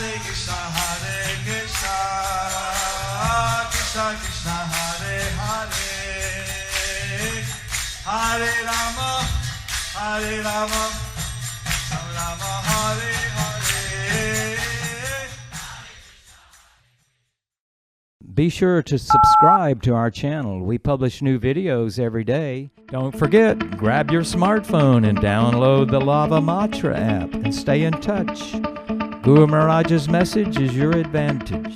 Krishna Krishna Hare Hare Hare Rama Hare Rama Rama Hare Hare. Be sure to subscribe to our channel. We publish new videos every day. Don't forget, grab your smartphone and download the Lava Matra app and stay in touch. Guru Maharaj's message is your advantage.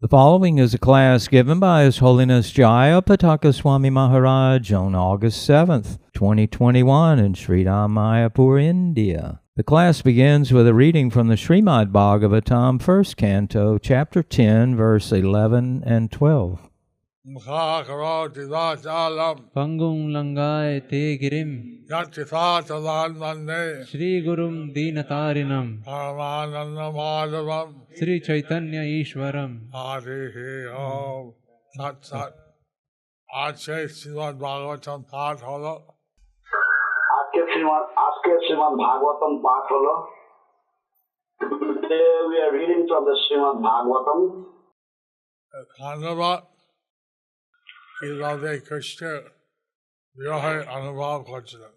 The following is a class given by His Holiness Jaya Pataka Swami Maharaj on August 7th, 2021 in Sridham, Mayapur, India. The class begins with a reading from the Srimad Bhagavatam, first canto, chapter 10, verse 11 and 12. Pangum langai te girim Shri Gurum Dinatarinam Sri Chaitanya Ishwaram. Sat Sat आज से श्रीमद् भागवतम पाठ hello আজকে শ্রীমদ্ ভাগবতম পাঠ হলো। Today we are reading from the Srimad Bhagavatam. Pandava কিভাবে কৃষ্ণের বিরহে অনুভব করছিলেন।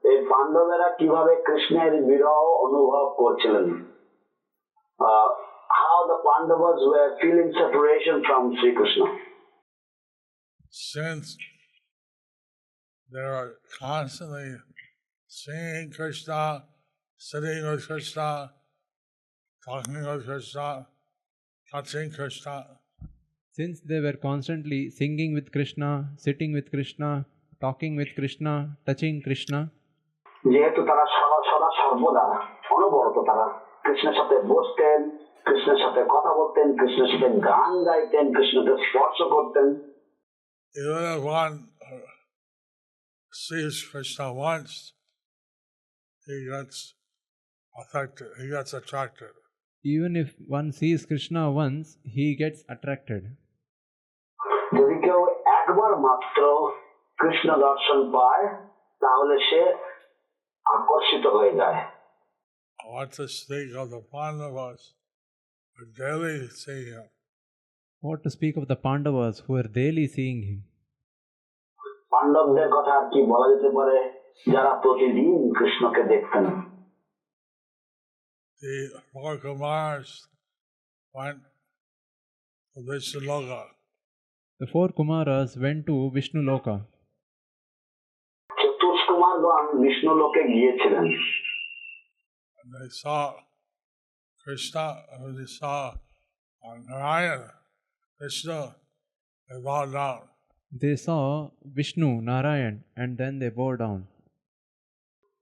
এই পাণ্ডবেরা কিভাবে কৃষ্ণের বিরহ অনুভব করছিলেন। How the Pandavas were feeling separation from Sri Krishna. Since they are constantly seeing Krishna, sitting with Krishna, talking with Krishna, touching Krishna. Since they were constantly singing with Krishna, sitting with Krishna, talking with Krishna, touching Krishna. যেহেতু তারা সদা সর্বদা অনবরত তারা কৃষ্ণের সাথে বসতেন, কৃষ্ণের সাথে কথা বলতেন, কৃষ্ণের সাথে গান গাইতেন, কৃষ্ণকে স্পর্শ করতেন। Even if one sees Krishna once, he gets affected, he gets attracted. Even if one sees Krishna once, he gets attracted. যদি কেউ একবার মাত্র কৃষ্ণ দর্শন পায় তাহলে সে আকর্ষিত হয়ে যায়। What to speak of the Pandavas who daily see him. What to speak of the Pandavas who are daily seeing him. পাণ্ডবদের কথা আর কি বলা যেতে পারে যারা প্রতিদিন কৃষ্ণকে দেখতেন। The four Kumars went to Vishnuloka. The four Kumaras went to Vishnu Loka. চতুষ কুমারগণ Vishnu লোকে গিয়েছিলেন। And they saw Krishna, and they saw Narayana, Krishna, they bowed down. They saw Vishnu, Narayan, and then they bowed down.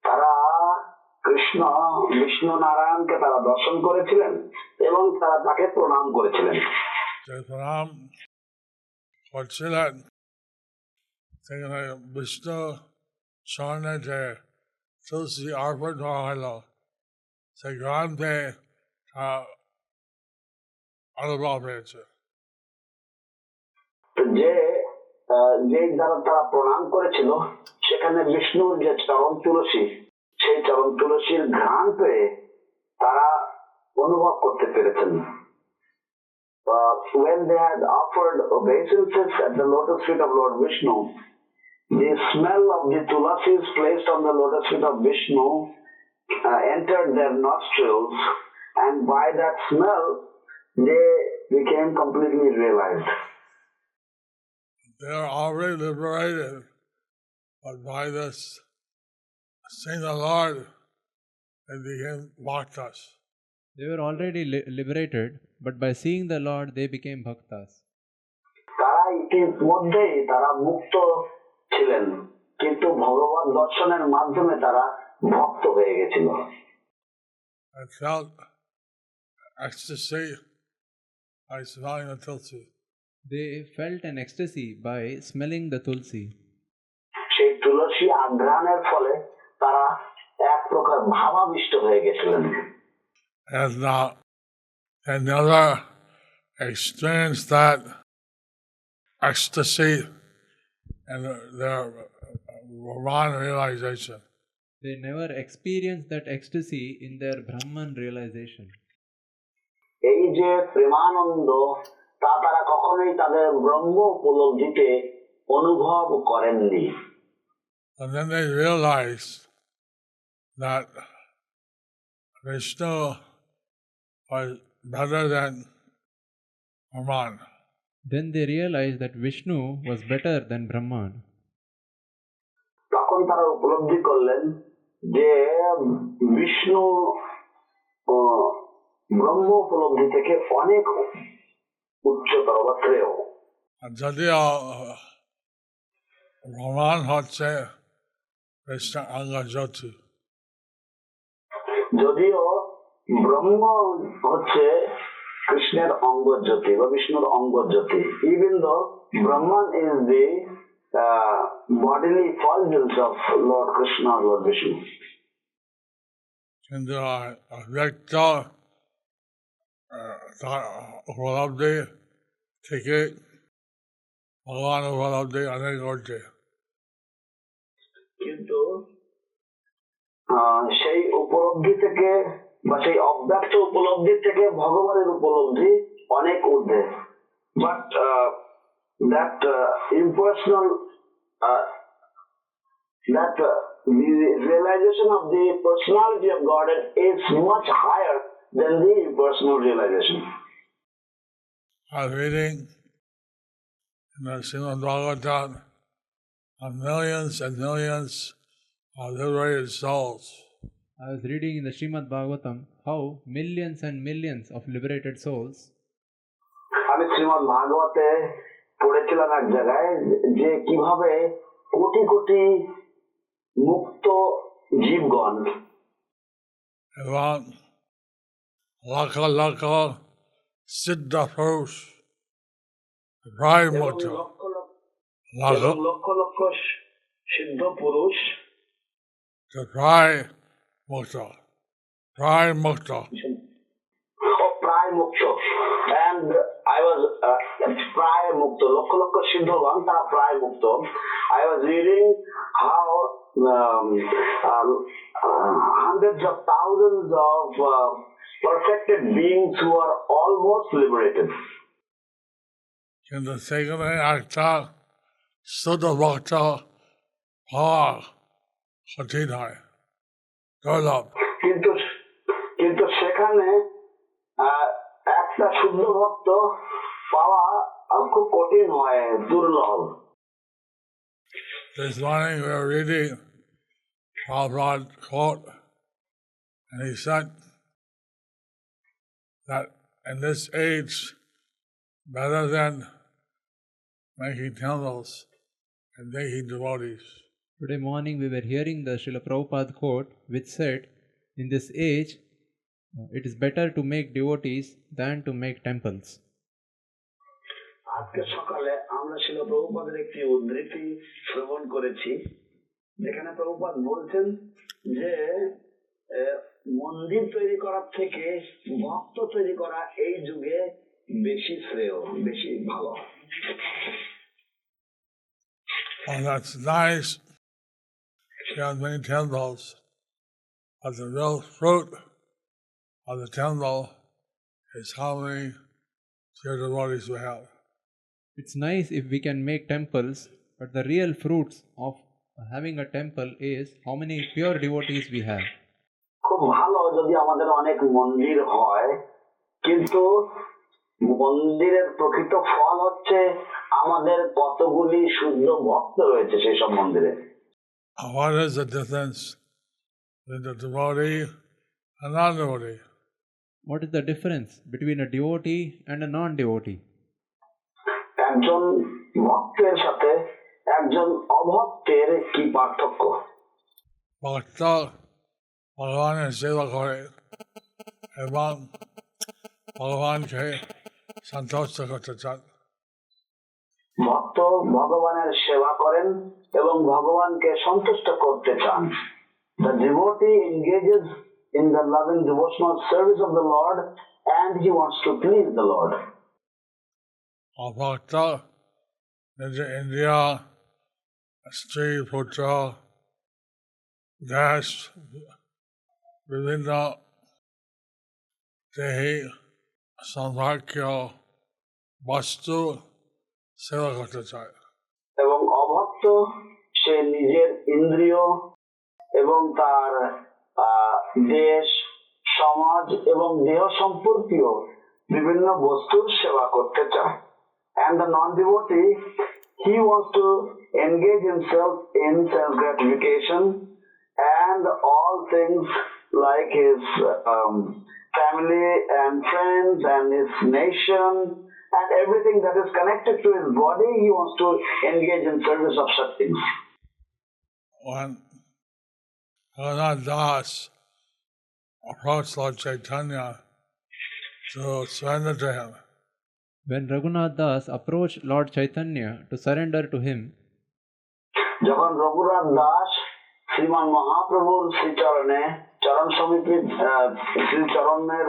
তারা কৃষ্ণ বিষ্ণু নারায়ণকে তারা দর্শন করেছিলেন এবং তারা তাকে প্রণাম করেছিলেন। They pranam করছিলেন সেখানে বিষ্ণু চরণে যে তুলসী অর্পণ করা হল সেই গ্রন্থে অনুভব হয়েছে। যে দ্বারা তারা প্রণাম করেছিল সেখানে বিষ্ণুর যে চরণ তুলসী সেই চরণ তুলসীর ঘ্রাণ পেয়ে তারা অনুভব করতে পেরেছেন। When they had offered obeisances at the lotus feet of Lord Vishnu, the smell of the tulasis placed on the lotus feet of Vishnu entered their nostrils, and by that smell they became completely realized. They are already liberated, but by this seeing the Lord, they became bhaktas. They were already liberated, but by seeing the Lord, they became bhaktas. তারা ইতিমধ্যেই তারা মুক্ত ছিলেন, কিন্তু ভগবত দর্শনের মাধ্যমে তারা ভক্ত হয়ে গেছিল। I felt ecstasy by smelling the tulsi. They felt an ecstasy by smelling the tulsi. সেই তুলসী আঘ্রাণের ফলে তারা এক প্রকার ভাবাবিষ্ট হয়ে গেছিলেন। And they never experienced that ecstasy and their Brahman realization. They never experience that ecstasy in their Brahman realization. এই যে প্রেমানন্দ তা তারা কখনোই তাদের ব্রহ্ম উপলব্ধিতে অনুভব করেননি। And then they realize that Vishnu was better than Brahman. Then they realize that Vishnu was better than Brahman. তখন তারা উপলব্ধি করলেন যে বিষ্ণু ব্রহ্ম উপলব্ধি থেকে অনেক উচ্চতর বা শ্রেয়। যদিও Brahman হচ্ছে Krishna অঙ্গজ্যোতি, যদিও ব্রহ্ম হচ্ছে কৃষ্ণের অঙ্গজ্যোতি বা বিষ্ণুর অঙ্গজ্যোতি, even though Brahman is the bodily effulgence of Lord Krishna or Lord Vishnu. কিন্তু ব্যক্ত উপলব্ধি থেকে ভগবান উপলব্ধি অনেক করছে। কিন্তু সেই উপলব্ধি থেকে বা সেই অব্যক্ত উপলব্ধি থেকে ভগবানের উপলব্ধি অনেক ঊর্ধ্বে। But that impersonal the realization of the personality of Godhead is much higher than the impersonal realization. I was reading in the Srimad Bhagavatam of millions and millions of liberated souls. I was reading in the Srimad Bhagavatam how millions and millions of liberated souls. আমি শ্রীমদ্ ভাগবতে পড়েছিলাম এক জায়গায় যে কিভাবে কোটি কোটি মুক্ত জীবগণ এবং লক্ষ লক্ষ সিদ্ধ পুরুষ প্রায় মুক্ত, লক্ষ লক্ষ সিদ্ধ পুরুষ প্রায় মুক্ত, প্রায় মুক্ত। প্রায় মুক্ত, and I was প্রায় মুক্ত, লক্ষ লক্ষ সিদ্ধগণ তারা প্রায় মুক্ত। I was reading how hundreds of thousands of perfected beings who are almost liberated. কিন্তু সেখানে একটা শুদ্ধ ভক্ত হওয়া কঠিন হয়, দুর্লভ। কিন্তু সেখানে একটা শুদ্ধ ভক্ত পাওয়া খুব কঠিন হয়, দুর্লভ। This morning we were reading Prabhupada quote, and he said that in this age, better than making temples and making devotees. Today morning we were hearing the Srila Prabhupada quote which said, in this age, it is better to make devotees than to make temples. আজকে সকালে আমরা শিল প্রভুপাদের একটি উদ্ধৃতি শ্রবণ করেছি, যেখানে প্রভুপাদ বলছেন যে মন্দির তৈরি করার থেকে ভক্ত তৈরি করা এই যুগে বেশি শ্রেয়, বেশি ভালো। Oh, that's nice. You have many temples, but the real fruit of the temple is how many pure devotees we have. It's nice if we can make temples, but the real fruits of having a temple is how many pure devotees we have. খুব ভালো যদি আমাদের অনেক মন্দির হয়, কিন্তু মন্দিরের প্রকৃত ফল হচ্ছে আমাদের কতগুলি শুদ্ধ ভক্ত রয়েছে সেই সব মন্দিরে। What is the difference between the devotee and non-devotee? What is the difference between a devotee and a non-devotee? একজন ভক্তের সাথে একজন অভক্তের কি পার্থক্য? ভক্ত ভগবানের সেবা করে এবং ভগবানকে সন্তুষ্ট করতে চান। ভক্ত ভগবানের সেবা করেন এবং ভগবানকে সন্তুষ্ট করতে চান। The devotee engages in the loving devotional service of the Lord and he wants to please the Lord. ভক্ত নিজে ইন্দ্রিয়, স্ত্রী, পুত্র, দেশ বিভিন্ন দেহি সম্পর্কীয় বস্তু সেবা করতে চায়। এবং অভক্ত সে নিজের ইন্দ্রিয় এবং তার দেশ, সমাজ এবং দেহ সম্পর্কীয় বিভিন্ন বস্তুর সেবা করতে চায়। And the non-devotee, he wants to engage himself in self gratification and all things like his family and friends and his nation and everything that is connected to his body, he wants to engage in service of such things. When Raghunath Das approached Lord Chaitanya to surrender to him, When Raghunath Das approached Lord Chaitanya to surrender to him, যখন রঘুনাথ দাস শ্রীমান মহাপ্রভুর শ্রীচরণে চরণ সমিতির শ্রীচরণের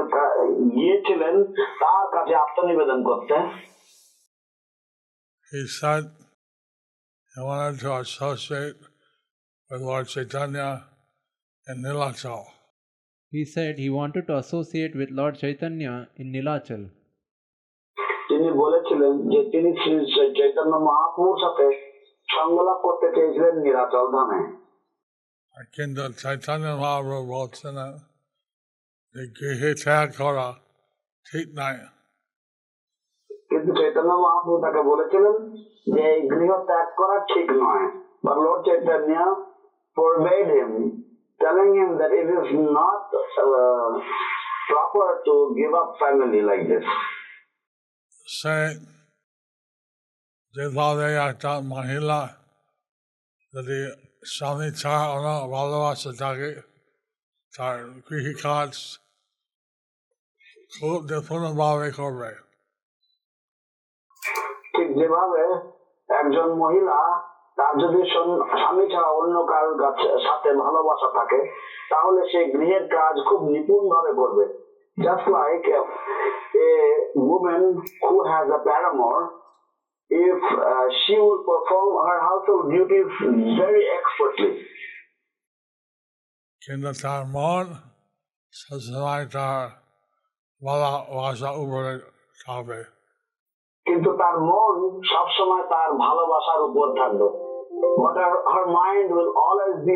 গিয়েছিলেন তার কাছে আত্মনিবেদন করতে, he said he wanted to associate with Lord Chaitanya in Nilachal. he said he wanted to associate with Lord Chaitanya in Nilachal. তিনি বলেছিলেন যে তিনি শ্রী চৈতন্য মহাপ্রভুর সাথে সংলাপ করতে চেয়েছিলেন নীলাচল ধামে। কিন্তু চৈতন্য মহাপ্রভু বলছেন যে গৃহে ত্যাগ করা ঠিক নাই। কিন্তু চৈতন্য মহাপ্রভু তাকে বলেছিলেন যে এই গৃহ ত্যাগ করা ঠিক নয়। But Lord Chaitanya forbade him, telling him that it is not proper to give up family like this. সে যেভাবে একটা মহিলা যদি স্বামী ছাড়া অন্য ভালোবাসা থাকে তার কৃষিকাজ খুব নিপুণভাবে করবে। ঠিক যেভাবে একজন মহিলা তার যদি স্বামী ছাড়া অন্য কারোর সাথে ভালোবাসা থাকে তাহলে সে গৃহের কাজ খুব নিপুণ ভাবে করবে। Just like a woman who has a paramour, if she will perform her household duties very expertly. কিন্তু তার মন সবসময় তার ভালোবাসা উপরে থাকবে। কিন্তু তার মন সবসময় তার ভালোবাসার উপর থাকবে। But her mind will always be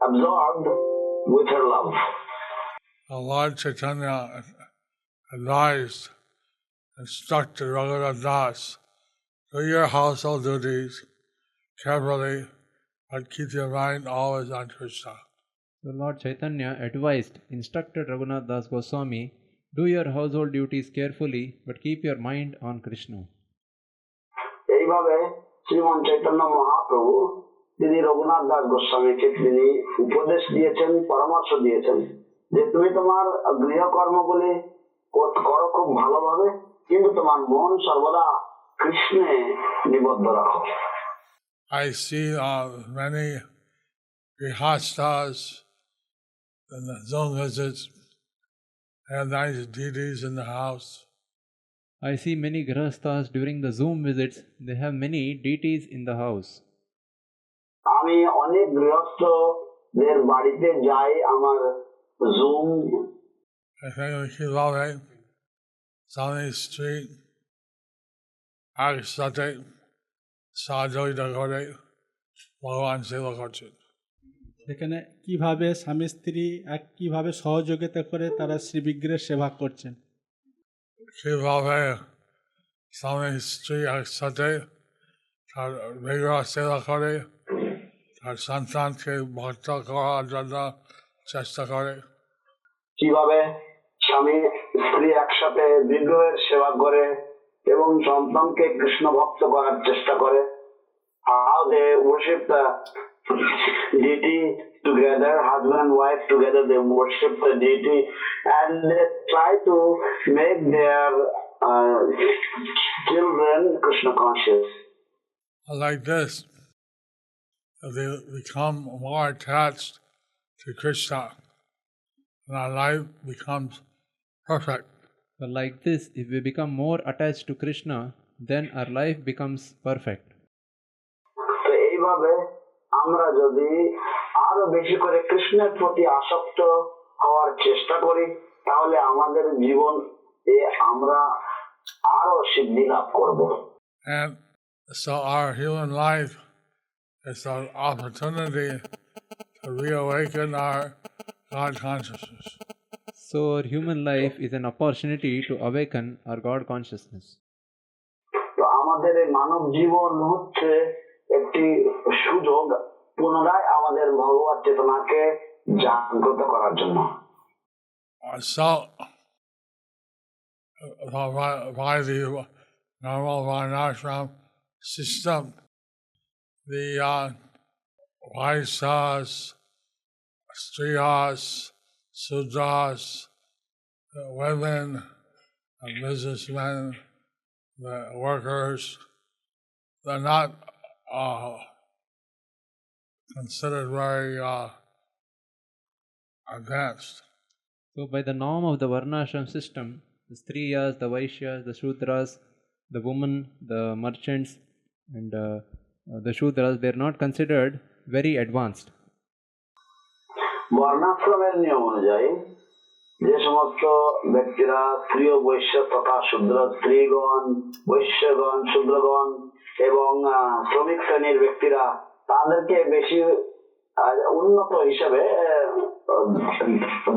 absorbed with her love. Lord Chaitanya advised, instructed Raghunath Das, do your household duties carefully, but keep your mind always on Krishna. So Lord Chaitanya advised, instructed Raghunath Das Goswami, do your household duties carefully, but keep your mind on Krishna. এইভাবে শ্রীমান চৈতন্য মহাপ্রভু তিনি রঘুনাথ দাস গোস্বামীকে তিনি উপদেশ দিয়েছেন, পরামর্শ দিয়েছেন যে তুমি তোমার গৃহকর্মগুলি করো খুব ভালোভাবে, কিন্তু তোমার মন সর্বদা কৃষ্ণে নিবদ্ধ রাখো। I see many grihastas in the Zoom visits have nice deities in the house. I see many grihasthas during the Zoom visits, they have many deities in the house. আমি অনেক গৃহস্থদের বাড়িতে যাই আমার জুম কিভাবে স্বামী স্ত্রী একসাথে সহযোগিতা করে ভগবান সেবা করছেন। সেখানে কিভাবে স্বামী স্ত্রী কিভাবে সহযোগিতা করে তারা শ্রী বিগ্রহের সেবা করছেন। কিভাবে স্বামী স্ত্রী একসাথে তার বিগ্রহ সেবা করে, তার সন্তানকে ভক্ত করার জন্য চেষ্টা করে। কিভাবে স্বামী স্ত্রী একসাথে বিগ্রহের সেবা করে এবং সন্তানকে কৃষ্ণ ভক্ত করার চেষ্টা করে। How they worship the deity together, husband and wife together, they worship the deity and they try to make their children Krishna conscious. Like this, they become more attached to Krishna and our life becomes perfect. But like this, if we become more attached to Krishna, then our life becomes perfect. তো এইভাবে আমরা যদি আরো বেশি করে কৃষ্ণের প্রতি আসক্ত হওয়ার চেষ্টা করি, তাহলে আমাদের জীবন আমরা আরো সিদ্ধি লাভ করব। And so our human life is an opportunity to reawaken our God consciousness. So, our human life is an opportunity to awaken our God consciousness. তো আমাদের এই মানব জীবন হচ্ছে একটি সুযোগ পুনরায় আমাদের ভগবত চেতনাকে জাগ্রত করার জন্য। So, by the normal varnashram system, the Vaishyas, Striyas, Sudras, the women, the businessmen, the workers, they're not considered very advanced. So, by the norm of the Varnashram system, the Striyas, the Vaishyas, the Shudras, the women, the merchants, and the Shudras, they are not considered very advanced. বর্ণাশ্রমের নিয়ম অনুযায়ী যে সমস্ত ব্যক্তিরা স্ত্রী ও বৈশ্য তথা শূদ্র স্ত্রীগণ, বৈশ্যগণ, শূদ্রগণ এবং শ্রমিক শ্রেণীর ব্যক্তিরা, তাদেরকে বেশি উন্নত হিসেবে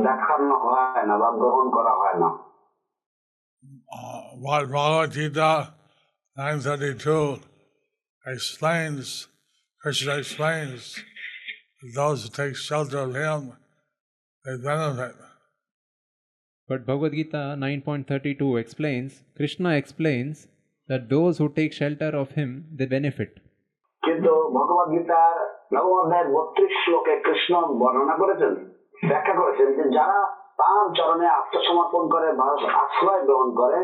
দেখানো হয় না বা গ্রহণ করা হয় না। Bhagavad Gita 9:32 explains, Krishna explains, that those who take shelter of him, they benefit. But Bhagavad Gita 9.32 explains, Krishna explains that those who take shelter of him, they benefit. কিন্তু ভগবদ গীতার নবম অধ্যায়ের 32 শ্লোকে কৃষ্ণ বর্ণনা করেছেন, ব্যাখ্যা করেছেন যে যারা তার চরণে আত্মসমর্পণ করে, আশ্রয় গ্রহণ করে,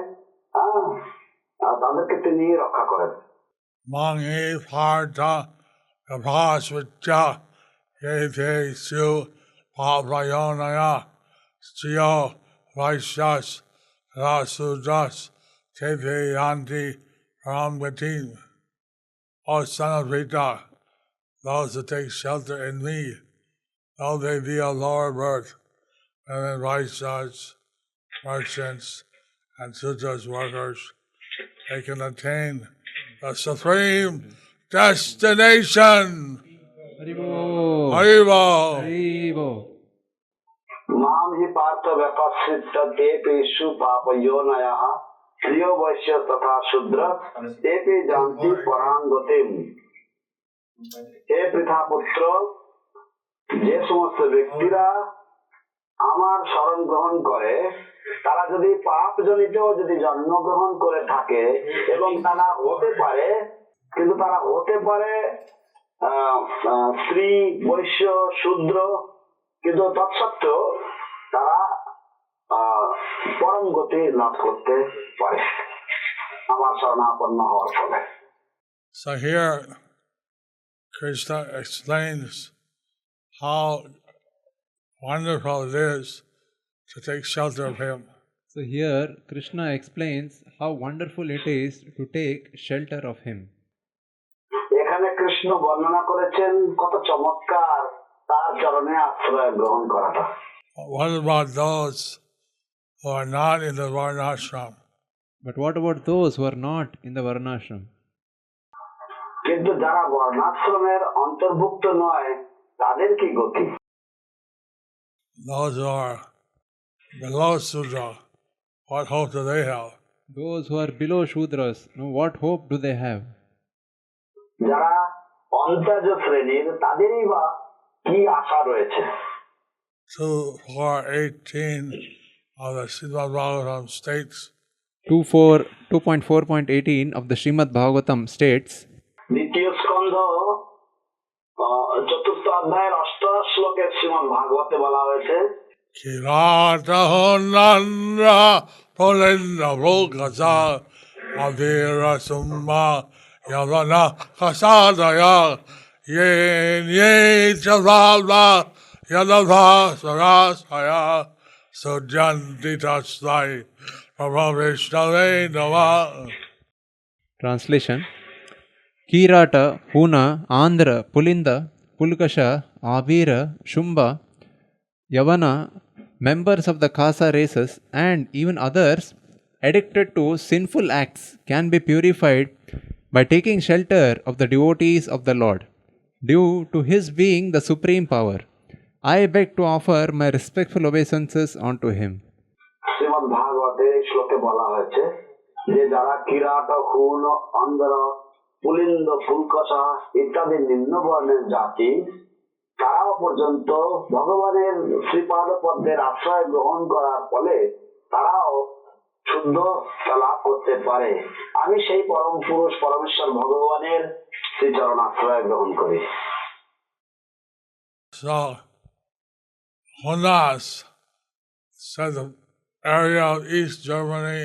তাদেরকে তিনি রক্ষা করেন। Mangi Partha Kapasvitya Yete Su Pavrayonaya Striyo Vaishyas Rasudras Tete Yanti Ramgatim. O son of Rita, those who take shelter in me, though they be of lower birth, and then Vaishyas, merchants, and Sudras workers, they can attain the supreme destination. Haribo! Haribo! Haribo! Mam hi partha vyapasita tepe su papayonaya priyo vaishya tatha shudra tepe janti parangatim. হে পৃথা পুত্র, যে সমস্ত ব্যক্তিরা আমার শরণ গ্রহণ করে, তারা যদি পাপ জনিত যদি জন্মগ্রহণ করে থাকে এবং তারা হতে পারে, কিন্তু তারা হতে পারে স্ত্রী, বৈশ্য, শূদ্র, কিন্তু তৎসত্ত্বেও তারা পরম গতি লাভ করতে পারে আমার শরণাপন্ন হওয়ার ফলে। So here Krishna explains how wonderful it is to take shelter of him. So here Krishna explains how wonderful it is to take shelter of him. এখানে কৃষ্ণ বর্ণনা করেছেন কত চমৎকার তার চরণে আশ্রয় গ্রহণ করাটা। What about those who are not in the Varnashram? But what about those who are not in the Varnashram? কিন্তু যারা বর্ণাশ্রমের অন্তর্ভুক্ত নয়, তাদের কি গতি? Those who are below Sudra, what hope do they have? Those who are below Shudras, what hope do they have? যারা অন্তর্জ শ্রেণীর, তাদেরই বা কি আশা রয়েছে? 2.4.18 of the Srimad Bhagavatam states, 2.4.18 of the Srimad Bhagavatam states, দ্বিতীয় স্কন্ধ চতুর্থ অধ্যায়ের 8 শ্লোকের শ্রীমদ্ ভাগবতে বলা হয়েছে, Kirata Nandra Polendra Vrokasa Avira Summa Yavana Kasadaya Ye Chavalva Yadava Sarasaya Sujanti Tasai Prabhavishnave Nava. Translation: Kirata, Puna, Andhra, Pulinda, Pulkasha, Avira, Shumba, Yavana, members of the Khasa races, and even others addicted to sinful acts can be purified by taking shelter of the devotees of the Lord, due to His being the supreme power. I beg to offer my respectful obeisances unto Him. Shrimad ভাগবতে এই শ্লোকে বলা হয়েছে যে যারা কিরাট, হুন, অন্ধ্র, পুলিন্দ, ফুলকষা ইত্যাদি নিম্নবর্ণের জাতি, তারাও পর্যন্ত ভগবানের শ্রীপাদ পদ্মের আশ্রয় গ্রহণ করার ফলে তারাও শুদ্ধ লাভ করতে পারে। আমি সেই পরম পুরুষ পরমেশ্বর ভগবানের শ্রীচরণ আশ্রয় গ্রহণ করি। So, Hunas said the area of East Germany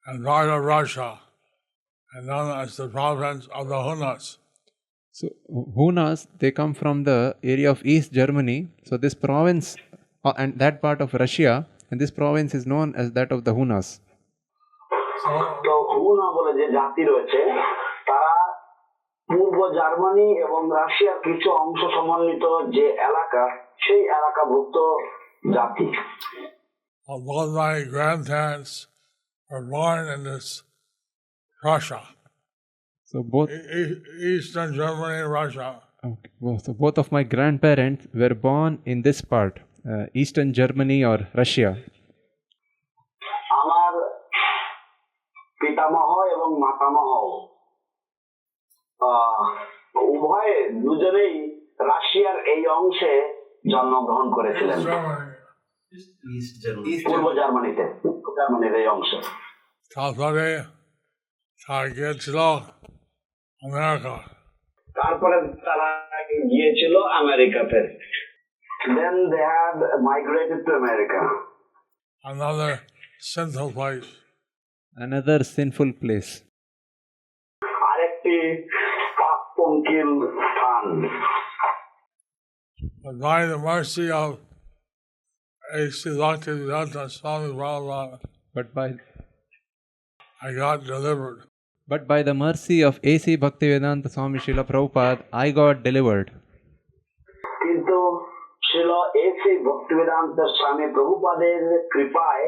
and part of Russia, and known as the province of the Hunas. So, Hunas, they come from the area of East Germany. So, this province and that part of Russia, and this province is known as that of the Hunas. তো হুনা বলে যে জাতি রয়েছে তারা পূর্ব Germany এবং রাশিয়ার কিছু অংশ সমন্বিত যে এলাকা সেই এলাকাভুক্ত জাতি। Both my grandparents were born in this Russia, So, both Eastern Germany, Russia. okay, so both of my grandparents were born in this part, Eastern Germany or Russia. আমার পিতামহ এবং মাতামহ উভয়ে দুজনেই রাশিয়ার এই অংশে জন্মগ্রহণ করেছিলেন, Germany. পূর্ব জার্মানিতে, জার্মানির এই অংশে। তারপরে তারা গিয়েছিল আমেরিকা। তারপরে তারা গিয়েছিল আমেরিকাতে। Then they had migrated to America. Another sinful place. Another sinful place. আরেকটি পাপপঙ্কিল স্থান। But by the mercy of A.C. Bhaktivedanta Swami Prabhupada, I got delivered. But by the mercy of A.C. Bhaktivedanta Swami Srila Prabhupada, I got delivered. কিন্তু ছিল AC Bhaktivedanta স্বামী প্রভুপাদের কৃপায়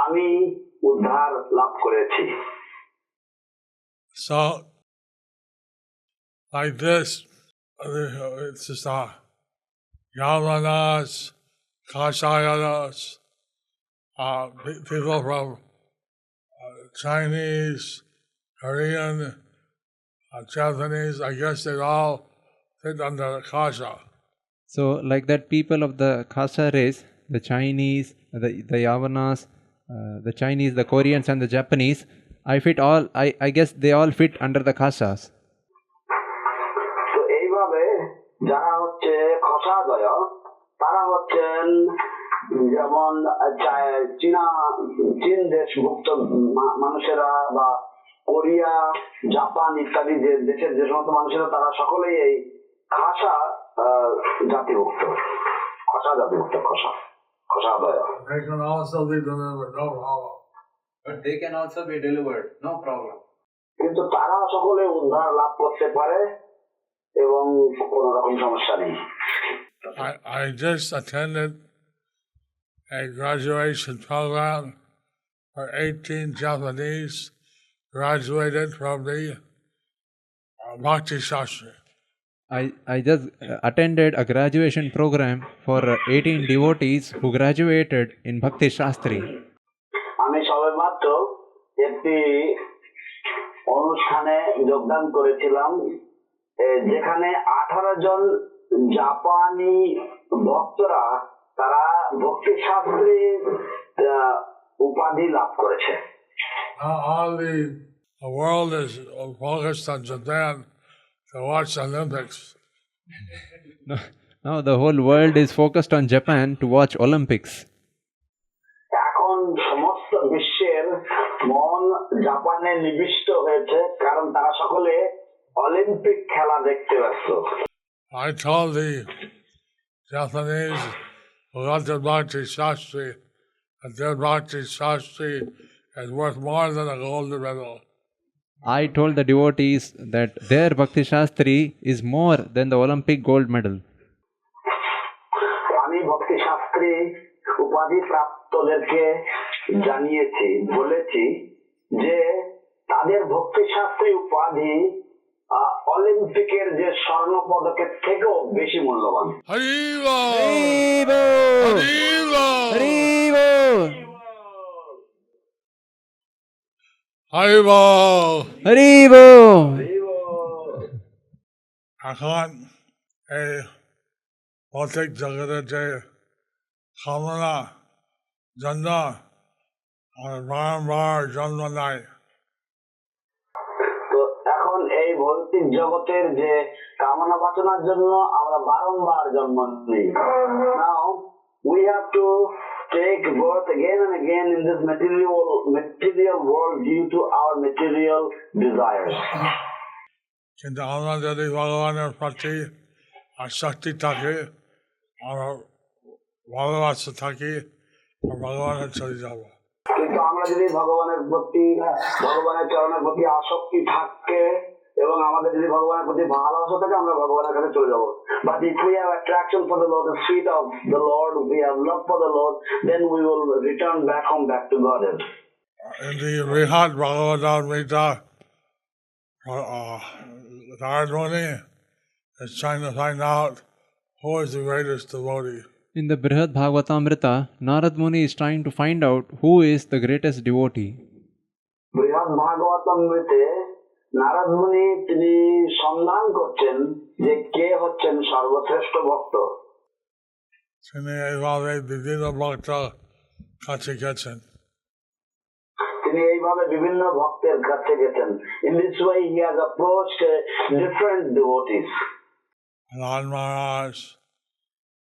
আমি উদ্ধার লাভ করেছি। So, like this, it's just Yavanas, Kashayanas, people from Chinese, Korean, Japanese, I guess they all fit under the Kasha. So, like that, people of the Khasa race, the Chinese, the Yavanas, the Chinese, the Koreans, and the Japanese, I guess they all fit under the Khasas. তো এইভাবে যারা হচ্ছে খসাদয় তারা হচ্ছেন যেমন চীন দেশভুক্ত মানুষেরা বা কোরিয়া, জাপান ইত্যাদি যে দেশের যে সমস্ত মানুষেরা তারা সকলেই এই খাসা জাতিভুক্ত, খসা জাতিভুক্ত, খসাদয়। They can also be delivered, no problem. But they can also be delivered, no problem. কিন্তু তারা সকলে উদ্ধার লাভ করতে পারে এবং কোন রকম সমস্যা নেই। I just attended a graduation program where 18 Japanese graduated from the Bhakti Shastri. I just attended a graduation program for 18 devotees who graduated in Bhakti Shastri. আমি সবেমাত্র একটি অনুষ্ঠানে যোগদান করেছিলাম যেখানে 18 জন জাপানি ভক্তরা তারা ভক্তি শাস্ত্রী উপাধি লাভ করেছে। All the world is focused on Japan to watch Olympics. Now the whole world is focused on Japan to watch Olympics. এখন সমস্ত বিশ্বের মন জাপানে নিবিষ্ট হয়েছে কারণ তারা সকলে অলিম্পিক খেলা দেখতে ব্যস্ত। I told the Japanese who got the Bhakti Shastri that their Bhakti Shastri is worth more than a gold medal. I told the devotees that their Bhakti Shastri is more than the Olympic gold medal. উপাধি প্রাপ্তদেরকে জানিয়েছি, বলেছি যে তাদের ভক্তি শাস্ত্রে উপাধি অলিম্পিকের যে স্বর্ণ পদকের থেকেও বেশি মূল্যবান। Haribo! Haribo! Haribo! Haribo! এখন এই ভৌতিক জগতের যে কামনা জন্য বারবার জন্ম নেয়, তো এখন এই ভৌতিক জগতের যে কামনা বাসনার জন্য আমরা বারংবার জন্ম নিই। Now we have to take birth again and again in this material world due to our material desires. কিন্তু আমরা যদি ভগবানের প্রতি আসক্তি থাকে, আমরা ভালোবাসা থাকি, ভগবানের চলে যাব। কিন্তু আমরা যদি ভগবানের চরণের প্রতি আসক্তি থাকে এবং আমাদের যদি ভগবানের প্রতি ভালোবাসা থাকে, আমরা ভগবানের কাছে চলে যাব। But if we have attraction for the lotus feet of the Lord, we have love for the Lord, then we will return back home, back to Godhead. In the Brihad Bhagavad Gita, Narad Muni is trying to find out who is the greatest devotee. In the Brihad Bhagavatamrita, Narad Muni is trying to find out who is the greatest devotee. বৃহৎ ভাগবতমৃতে নারদ মুনি তিনি সন্ধান করছেন যে কে হচ্ছেন সর্বশ্রেষ্ঠ ভক্ত। তিনি এইভাবে বিভিন্ন ভক্তের কাছে গেছেন। তিনি এইভাবে বিভিন্ন ভক্তের কাছে গেছেন। In this way he has approached different devotees. Prahlad Maharaj,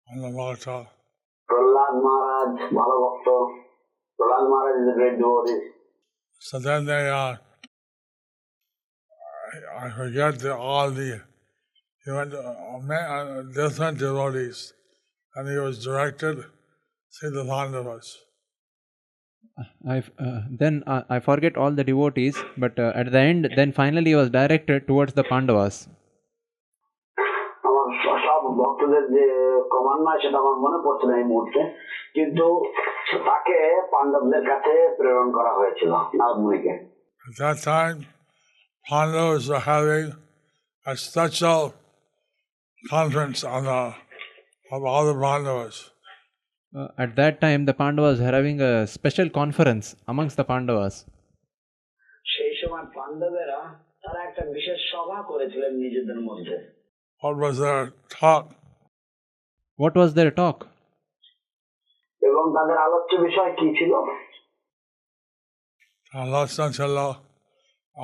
ভালো ভক্ত। প্রহ্লাদ মহারাজ ভালো ভক্ত। প্রহ্লাদ মহারাজ is a great devotee. So then they, I forget he went to different devotees, and he was directed to the Pandavas. I forget all the devotees, but at the end, then finally he was directed towards the Pandavas. আমার সব ভক্তদের যে ক্রমান্বয়ে সেটা আমার মনে পড়ছে না এই মুহূর্তে, কিন্তু তাকে পাণ্ডবদের কাছে প্রেরণ করা হয়েছিল Narad মুনিকে। At that time, Pandavas were having a special conference of all the Pandavas. At that time, the Pandavas were having a special conference amongst the Pandavas. সেই সময় পাণ্ডবেরা তারা একটা বিশেষ সভা করেছিলেন নিজেদের মধ্যে। What was their talk? What was their talk? এবং তাদের আলোচ্য বিষয় কি ছিল? আলোচনা ছিল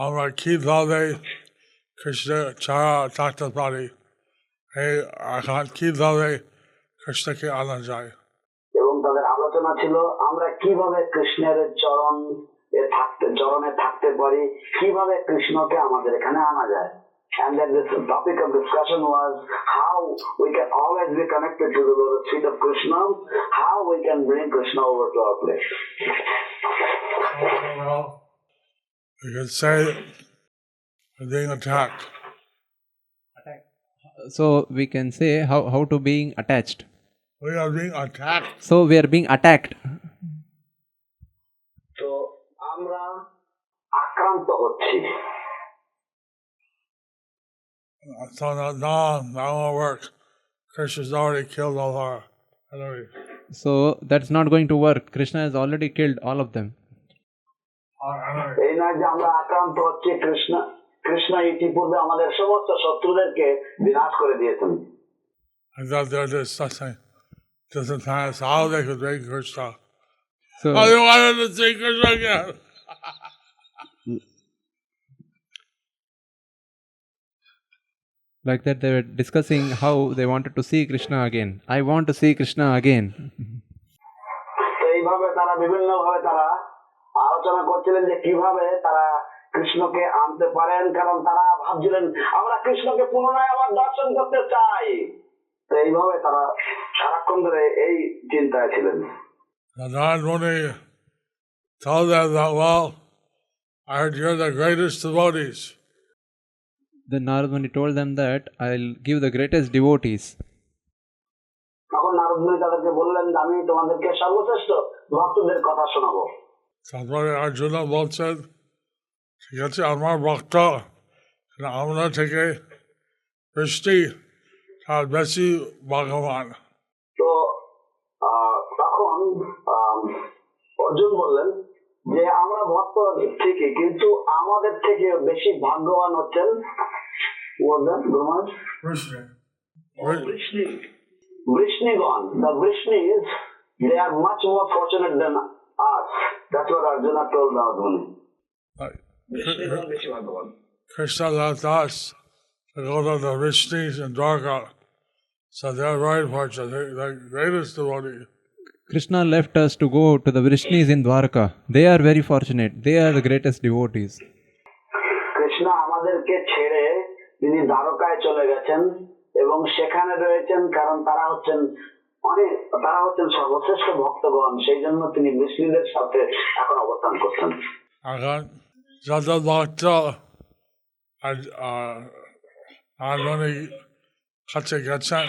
আমরা কিভাবে কৃষ্ণ ছাড়া থাকতে পারি, এখন কিভাবে কৃষ্ণকে আনা যায়। এবং তাদের আলোচনা ছিল আমরা কিভাবে কৃষ্ণের চরণে থাকতে পারি, কিভাবে কৃষ্ণকে আমাদের এখানে আনা যায়। And then this topic of discussion was how we can always be connected to the lotus feet of Krishna, how we can bring Krishna over to our place. We could say we're being attacked. So we can say how to being attached. We are being attacked. So we are being attacked. তো আমরা আক্রান্ত হচ্ছি। So no, that won't work. Krishna's already killed all our enemies. So that's not going to work. Krishna has already killed all of them. এই নয় যে আমরা আক্রান্ত হচ্ছি, কৃষ্ণ ইতিপূর্বে আমাদের সমস্ত শত্রুদেরকে বিনাশ করে দিয়েছেন। I thought they were discussing different times how they could bring Krishna. So Oh, they wanted to see Krishna again. like that they were discussing how they wanted to see Krishna again. I want to see Krishna again. তো এইভাবে তারা বিভিন্নভাবে তারা আলোচনা করছিলেন যে কিভাবে তারা কৃষ্ণকে আনতে পারেন, কারণ তারা ভাবছিলেন আমরা কৃষ্ণকে পুনরায় আবার দর্শন করতে চাই। তো এইভাবে তারা সারাক্ষণ ধরে এই চিন্তায় ছিলেন। Narad Muni told them that, well, I heard you're the greatest devotees. Then Narad Muni told them that I'll give the greatest devotees. তখন নারদ নারদ মুনি তাদেরকে বললেন যে আমি তোমাদেরকে সর্বশ্রেষ্ঠ ভক্তদের কথা শোনাবো। তারপরে অর্জুন বলছেন, ঠিক আছে আমার ভক্ত, আমরা থেকে বৃষ্টি তার বেশি ভগবান। তো তখন অর্জুন বললেন যে আমরা ভক্ত ঠিকই, কিন্তু আমাদের থেকে বেশি ভাগ্যবান হচ্ছেন Vrishnigon. The Vrishnis, they are much more fortunate than us. That's what Arjuna told Narad Muni. Vrishnigon বেশি ভাগ্যবান। Krishna left us to go to the Vrishnis and Dwarka, so they're very fortunate. They're the greatest devotee. Krishna left us to go to the Vrishnis in Dwarka. They are very fortunate. They are the greatest devotees. Krishna আমাদেরকে ছেড়ে তিনি দ্বারকায় চলে গেছেন এবং সেখানে রয়েছেন, কারণ তারা হচ্ছেন সর্বশ্রেষ্ঠ ভক্তগণ, সেই জন্য তিনি বৃষ্ণিদের সাথে এখন অবস্থান করছেন। এখন যত ভক্ত আনন্দে কাছে গেছেন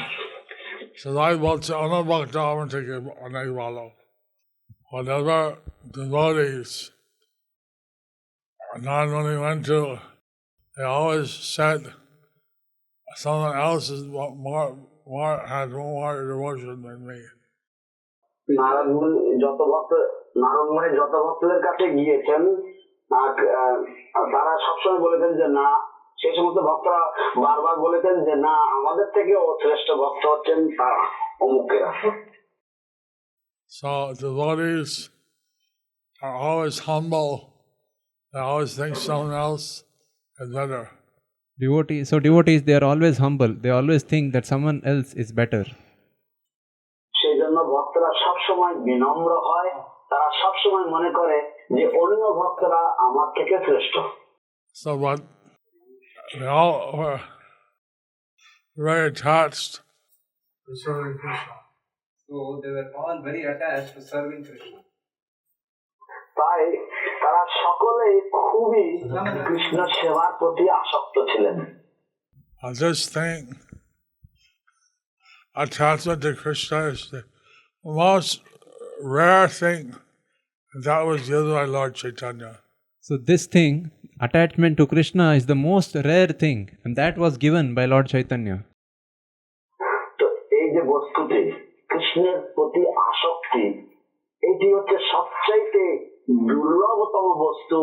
সবাই বলছে অন্য ভক্ত আমার থেকে অনেক ভালো। Whatever devotees Narad went to, they always said someone else is has more devotion than me. Narad মুনি যত ভক্তদের কাছে গিয়েছেন তারা সবসময় বলেছেন যে না, সেই সমস্ত ভক্তরা বারবার বলেছেন যে না, আমাদের থেকে শ্রেষ্ঠ ভক্ত হচ্ছেন তারা অমুকেরা। So devotees are always humble. They always think someone else is better. Devotees, they are always humble. They always think that someone else is better. সেই জন্য ভক্তরা সবসময় বিনম্র হয়, তারা সবসময় মনে করে যে অন্য ভক্তরা আমার থেকে শ্রেষ্ঠ। So but they all were very attached to serving Krishna. So they were all very attached to serving Krishna. তাই তারা সকলেই খুবই কৃষ্ণ সেবার প্রতি আসক্ত ছিলেন। This thing, attachment to Krishna, is the most rare thing that was given by Lord Chaitanya. So this thing, attachment to Krishna, is the most rare thing, and that was given by Lord Chaitanya. তো এই যে বস্তুটি কৃষ্ণের প্রতি আসক্তি, এটি হচ্ছে সবচাইতে দুর্লভতম বস্তু,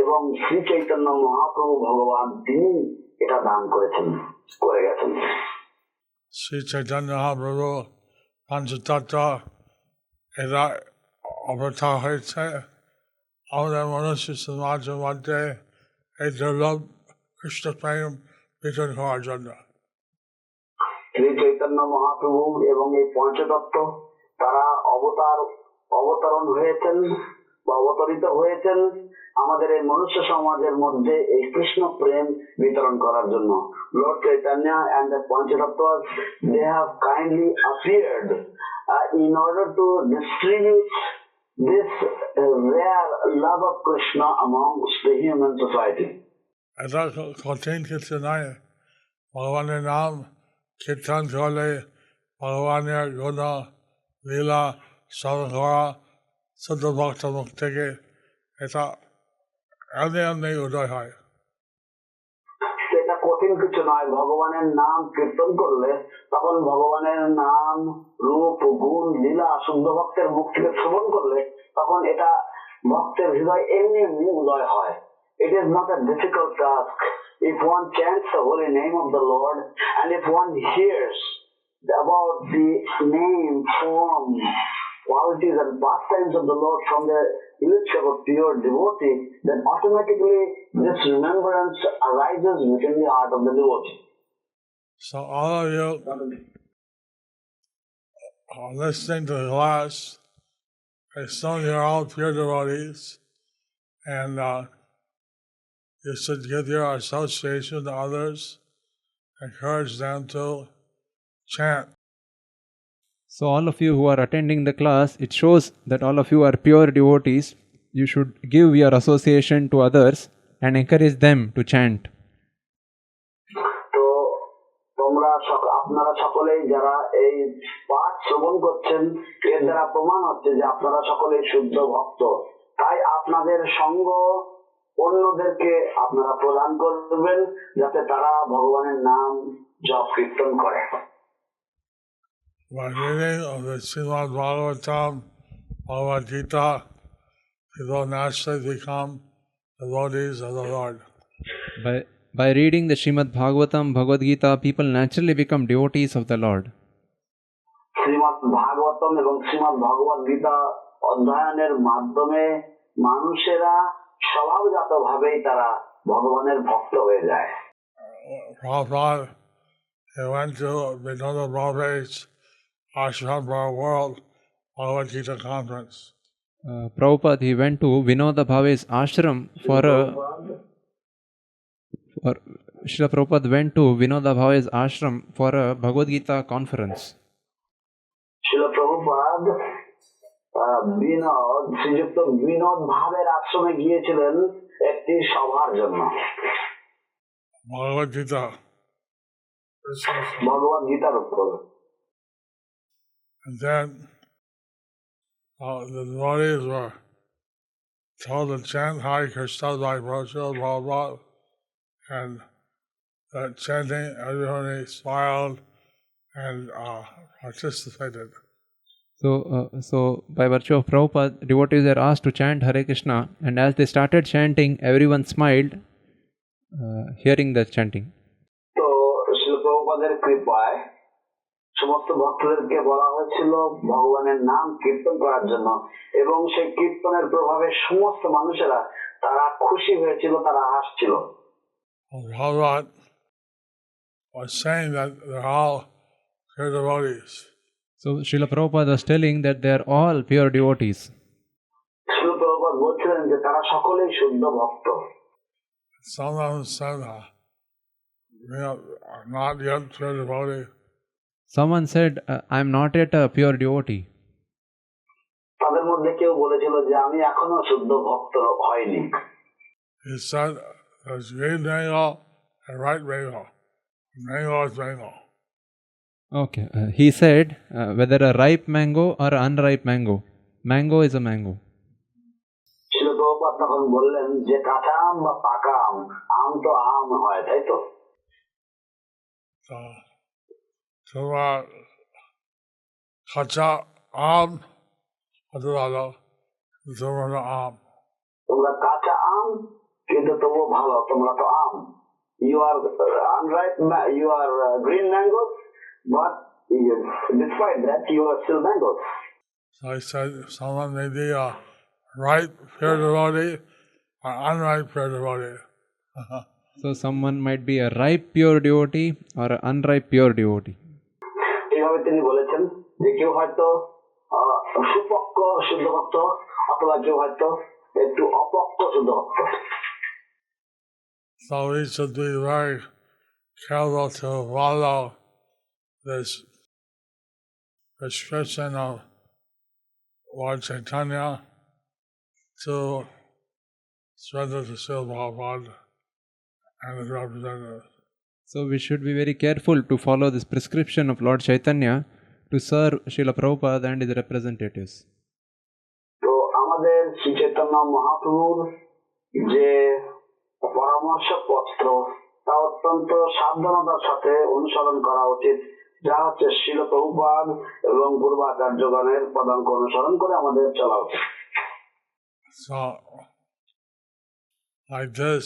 এবং শ্রী চৈতন্য মহাপ্রভু ভগবান তিনি এটা দান করে গেছেন। শ্রী চৈতন্য মহাপ্রভু পঞ্চতত্ত্ব এটা অবতার হয়েছে আমাদের মনুষ্য সমাজের মধ্যে এই দুর্লভ কৃষ্ণ প্রেম বিতরণ হওয়ার জন্য। শ্রী চৈতন্য মহাপ্রভু এবং এই পঞ্চতত্ত্ব তারা অবতরণ হয়েছেন বা অবতরিত হয়েছেন আমাদের এই মনুষ্য সমাজের মধ্যে এই কৃষ্ণ প্রেম বিতরণ করার জন্য। Lord Chaitanya and the Panchatattva, they have kindly appeared in order to distribute this rare love of Krishna amongst the human society. এটা কঠিন কিছু নয়, ভগবানের নাম কীর্তন করলে ভগবানের গুণ লীলা স্মরণ করা শুদ্ধ ভক্ত মুখ থেকে এটা এমনি উদয় হয়। এটা কঠিন কিছু নয়, ভগবানের নাম কীর্তন করলে তখন ভগবানের নাম রূপ গুণ লীলা শুদ্ধ ভক্তের মুখ থেকে শ্রবণ করলে তখন এটা ভক্তের হৃদয় এমনি উদয় হয়। It is not a difficult task. If one chants the holy name of the Lord and if one hears about the name, form, qualities and pastimes of the Lord from the lips of a pure devotee, then automatically this remembrance arises within the heart of the devotee. So all of you are listening to the class. I assume you're all pure devotees, and you should give your association to others, encourage them to chant. So all of you who are attending the class, it shows that all of you are pure devotees. You should give your association to others and encourage them to chant. তো তোমরা আপনারা সকলেই যারা এই পাঠ শ্রবণ করছেন এর দ্বারা প্রমাণ হচ্ছে যে আপনারা সকলেই শুদ্ধ ভক্ত। তাই আপনাদের সঙ্গ অন্যদেরকে আপনারা প্রদান করবেন যাতে তারা ভগবানের নাম জপ কীর্তন করে। By reading of the Srimad Bhagavatam, Bhagavad Gita, people naturally become devotees of the Lord. By reading the Srimad Bhagavatam, Bhagavad Gita, people naturally become devotees of the Lord. Shrimad Bhagavatam এবং শ্রীমদ্ ভগবদ গীতা অধ্যয়নের মাধ্যমে মানুষেরা স্বভাবজাত ভাবেই তারা ভগবানের ভক্ত হয়ে যায়। Prabhupada, he went to Vinoda Prabhupada's ashram for a world Bhagavad Gita conference. Prabhupada, he went to Vinoda Bhave's ashram Srila Prabhupada went to Vinoda Bhave's ashram for a Bhagavad Gita conference. Srila Prabhupada শ্রীযুক্ত বিনোদ ভাবের আশ্রমে গিয়েছিলেন একটি সভার জন্য। Bhagavad Gita. ভগবদ গীতার উপর। And then the devotees were told to chant Hare Krishna by Srila Prabhupada, and that chanting, everybody smiled and participated. So by virtue of Prabhupada, devotees are asked to chant Hare Krishna, and as they started chanting, everyone smiled, hearing the chanting. তো শ্রীল প্রভুপাদের কৃপায় সমস্ত ভক্তদেরকে বলা হয়েছিল ভগবানের নাম কীর্তন করার জন্য, এবং সেই কীর্তনের প্রভাবে সমস্ত মানুষেরা তারা খুশি হয়েছিল, তারা হাসছিল। Prabhupada was saying that they're all pure devotees. So Srila Prabhupada was telling that they are all pure devotees. Srila Prabhupada বলছিলেন যে তারা সকলেই শুদ্ধ ভক্ত। Some of them said, I'm not yet pure devotee. Someone said, I'm not yet a pure devotee. তাদের মধ্যে কেউ বলেছিল যে আমি এখনো শুদ্ধ ভক্ত হয়নি। He said, there's green mango and white mango. Mango is mango. Okay. He said, whether a ripe mango or unripe mango, mango is a mango. Srila Prabhupada তখন বললেন যে কাঁচা আম বা পাকা আম, আম তো আম হয়, তাই তো? তোমরা কাঁচা আম হতে ভালো, তোমরা আম। তোমরা কাঁচা আম কিন্তু তবুও ভালো, তোমরা তো আম। You are unripe, you are green mangoes, but despite that you are still mangoes. So I said, someone may be a ripe pure devotee or unripe pure devotee. So someone might be a ripe pure devotee or an unripe pure devotee. এইভাবে তিনি বলেছেন যে কেউ হয়তো সুপক্ক শুদ্ধ ভক্ত অথবা কেউ হয়তো একটু অপক্ক শুদ্ধ ভক্ত। So we should be very careful to follow this prescription of Lord Chaitanya to surrender to Srila Prabhupada and his representatives. So we should be very careful to follow this prescription of Lord Chaitanya to serve Srila Prabhupada and his representatives. তো আমাদের শ্রী চৈতন্য মহাপ্রভুর যে পরামর্শ পত্র তা অত্যন্ত সাবধানতার সাথে অনুসরণ করা উচিত, যা হচ্ছে শ্রীল প্রভুপাদ এবং পূর্বাচার্যগণের পদাঙ্ক অনুসরণ করে আমাদের চলা উচিত। So, like this,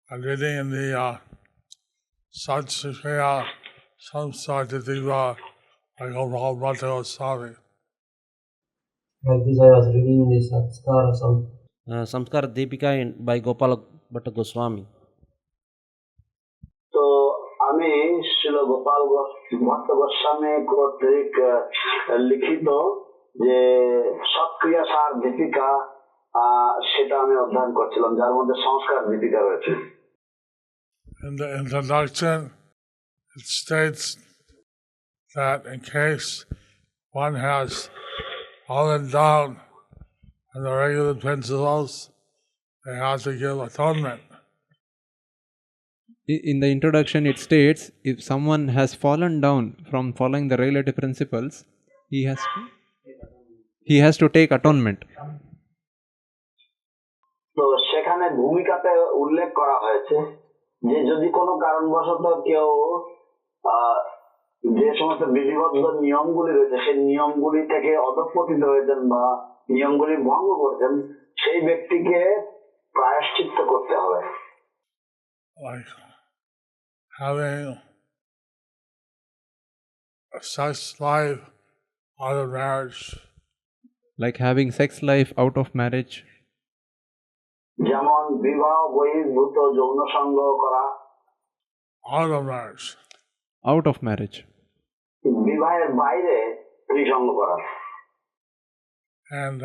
I'm reading in the Satsukriya Samsarta Diva by Gopal Bhatta Goswami. Like this, I was reading the Samskara Deepika by Gopal Bhatta Goswami. তো আমি শ্রীল গোপাল ভট্ট গোস্বামী কর্তৃক লিখিত যে সৎক্রিয়া সার দীপিকা সেটা আমি অধ্যয়ন করছিলাম, যার মধ্যে সংস্কার দীপিকা রয়েছে। In the introduction, it states that in case one has fallen down on the regular principles, they have to give atonement. In the introduction it states, if someone has fallen down from following the regulative principles, he has to take atonement. তো সেখানে ভূমিকাতে উল্লেখ করা হয়েছে যে যদি কোনো কারণবশত কেউ যে সমস্ত বিধিবদ্ধ নিয়মগুলি রয়েছে সেই নিয়মগুলি থেকে অধঃপতিত হয়েছেন বা নিয়মগুলি ভঙ্গ করছেন, সেই ব্যক্তিকে প্রায়শ্চিত্ত করতে হবে। Like having a sex life out of marriage, Like having sex life out of marriage, যেমন বিবাহ বহির্ভূত যৌন সঙ্গ করা, out of marriage, out of marriage, বিবাহের বাইরে স্ত্রীসঙ্গ করা, and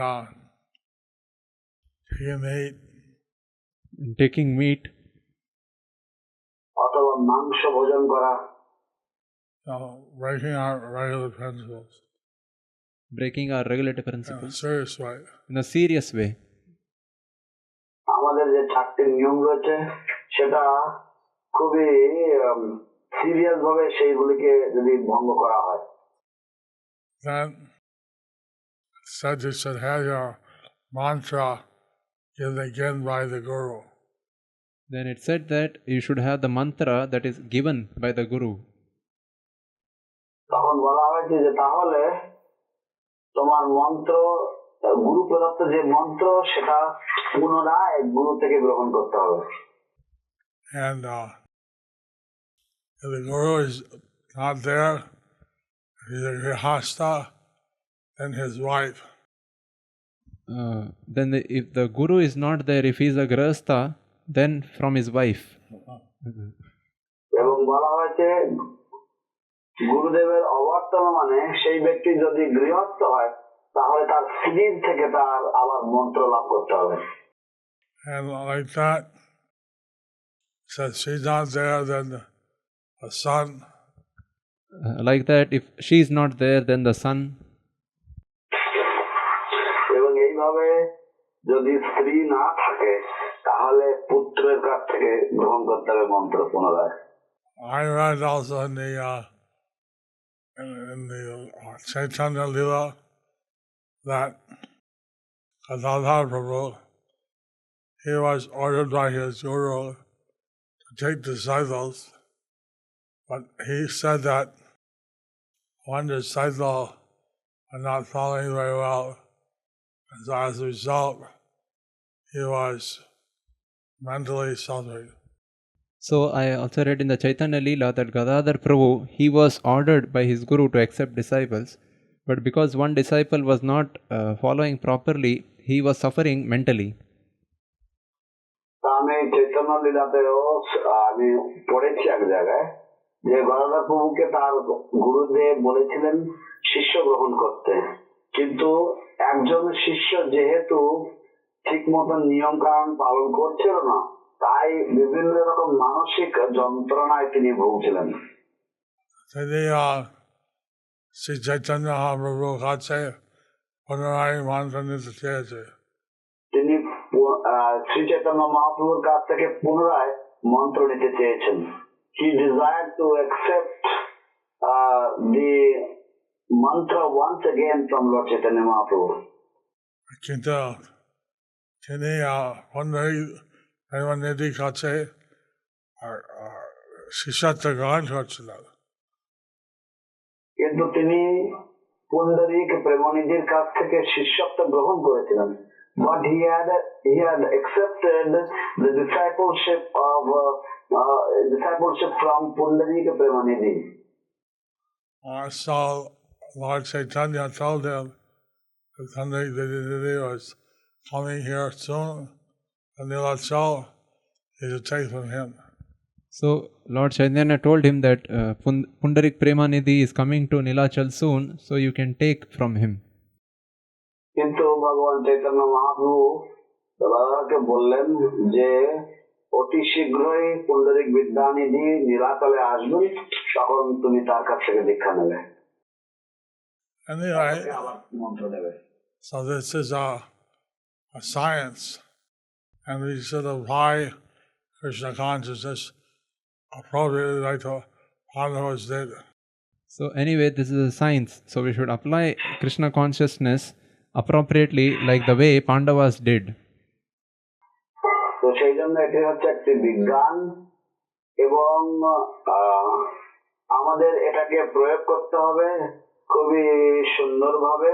taking meat, taking meat, অথবা মাংস ভোজন করা, breaking our regular principles breaking our regulative in a principles serious way. in a serious way. আমাদের যে 4টি নিয়ম রয়েছে সেটা খুবই সিরিয়াস ভাবে সেইগুলিকে যদি ভঙ্গ করা হয়, Then said you should have your mantra given again by the Guru. Then it said that you should have the mantra that is given by the Guru. তখন বলা হয়েছে যে তাহলে তোমার মন্ত্র, গুরু প্রদত্ত যে মন্ত্র সেটা পুনরায় গুরু থেকে গ্রহণ করতে হবে। And if the Guru is not there, he's a grihasta, then his wife. Then if the Guru is not there, if he is a grihastha, then from his wife. এবং বলা হয়েছে গুরুদেবের অবর্তন মানে সেই ব্যক্তি যদি গৃহস্থ হয় তাহলে তার স্ত্রীর থেকে তার আবার মন্ত্র লাভ করতে হবে। And like that, says she's not there, then the son. Like that, if she is not there, then the son. এবং এইভাবে যদি স্ত্রী না থাকে তাহলে পুত্রের কাছ থেকে গ্রহণ করতে হবে মন্ত্র পুনরায়। I read also in the Chaitanya Lila that Gadadhar Prabhu, he was ordered by his guru to take disciples, but he said that one disciple was not following very well, and so as a result, he was mentally suffering. So I also read in the Chaitanya Leela that Gadadhar Prabhu, he was ordered by his Guru to accept disciples, but because one disciple was not following properly, he was suffering mentally. আমি চৈতন্য লীলাতেও আমি পড়েছি এক জায়গায় যে গদাধর প্রভুকে তার গুরুদেব বলেছিলেন শিষ্য গ্রহণ করতে, কিন্তু একজন শিষ্য যেহেতু ঠিক মতন নিয়ম কানুন পালন করছিল না, তাই বিভিন্ন রকম মানসিক যন্ত্রণায় তিনি ভুগছিলেন। তিনি শ্রী চৈতন্য মহাপ্রভুর কাছে পুনরায় মন্ত্র নিতে চেয়েছে। তিনি শ্রী চৈতন্য মহাপ্রভুর কাছ থেকে পুনরায় মন্ত্র নিতে চেয়েছেন। He desired to accept the mantra once again from Lord Chaitanya Mahaprabhu. কিন্তু তিনি পুনরায় প্রেমানিধির কাছে শিষ্যত্ব গ্রহণ করছিলেন। কিন্তু তিনি পুণ্ডরীক প্রেমনিধির কাছ থেকে শিষ্যত্ব গ্রহণ করেছিলেন, but he had accepted the discipleship from Pundarika Premanidhi. So Lord Chaitanya told him that Pundarika was coming here soon, and Nilachal he should take from him. So Lord Chaitanya told him that Pundarik Premanidhi is coming to Nilachal soon, so you can take from him. কিন্তু ভগবান চৈতন্য মহাপ্রভু দাদাকে বললেন যে অতি শীঘ্রই পুণ্ডরিক বিদ্যানিধি নীলাচলে আসবেন, তখন তুমি তার কাছ থেকে দীক্ষা নেবে, Anyway, আবার মন্ত্র দেবে। so this is a science, and we should apply Krishna consciousness appropriately like the Pandavas did. So anyway, this is a science. So we should apply Krishna consciousness appropriately like the way Pandavas did. তো সেই জন্য এটি হচ্ছে একটি বিজ্ঞান এবং আমাদের এটাকে প্রয়োগ করতে হবে খুবই সুন্দরভাবে,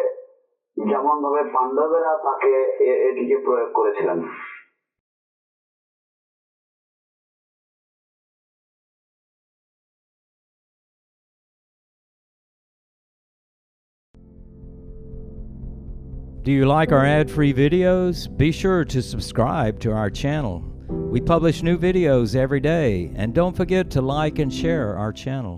যেমন ভাবে পাণ্ডবেরা তাকে এটিকে প্রয়োগ করেছিলেন। Do you like our ad-free videos? Be sure to subscribe to our channel. We publish new videos every day, and don't forget to like and share our channel.